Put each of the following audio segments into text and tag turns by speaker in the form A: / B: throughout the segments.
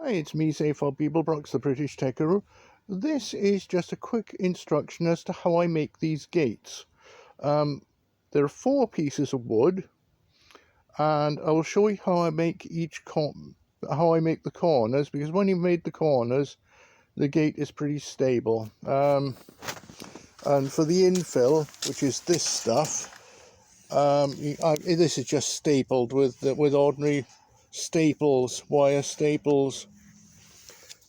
A: Hi, it's me, Safe for People, Brooks, the British Tech Guru. This is just a quick instruction as to how I make these gates. There are 4 pieces of wood, and I will show you how I make how I make the corners, because when you made the corners, the gate is pretty stable. And for the infill, which is this stuff, this is just stapled with ordinary staples, wire staples.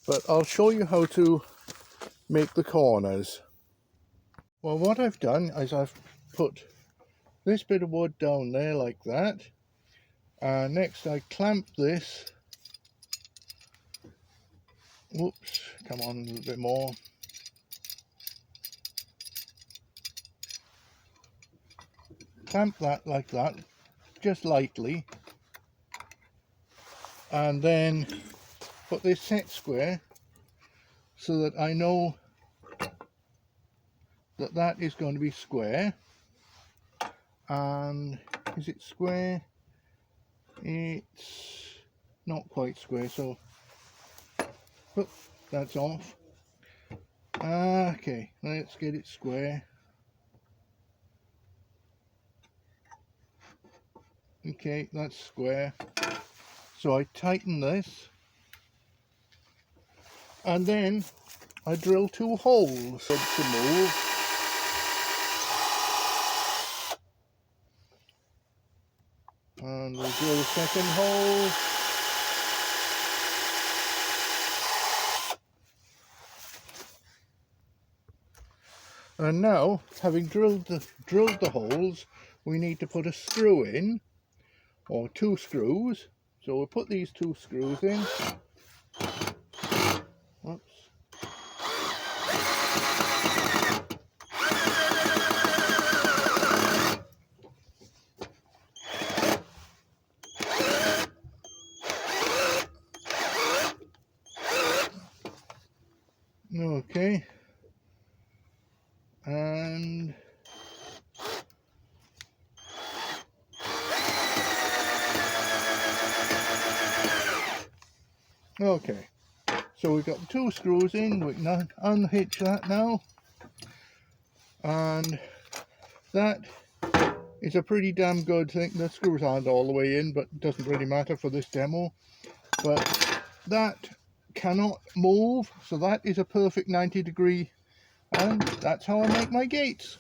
A: But I'll show you how to make the corners. Well, what I've done is I've put this bit of wood down there like that. Next I clamp this. Whoops, come on, a little bit more. Clamp that like that, just lightly. And then put this set square so that I know that that is going to be square. And is it square? It's not quite square, so oh, that's off. Okay, let's get it square. Okay, that's square. So I tighten this, and then I drill 2 holes to move. And we'll drill the second hole. And now, having drilled the holes, we need to put a screw in, or 2 screws. So we'll put these 2 screws in. Oops. Okay. And okay, so we've got 2 screws in. We can unhitch that now, and that is a pretty damn good thing. The screws aren't all the way in, but it doesn't really matter for this demo. But that cannot move, so that is a perfect 90 degree, and that's how I make my gates.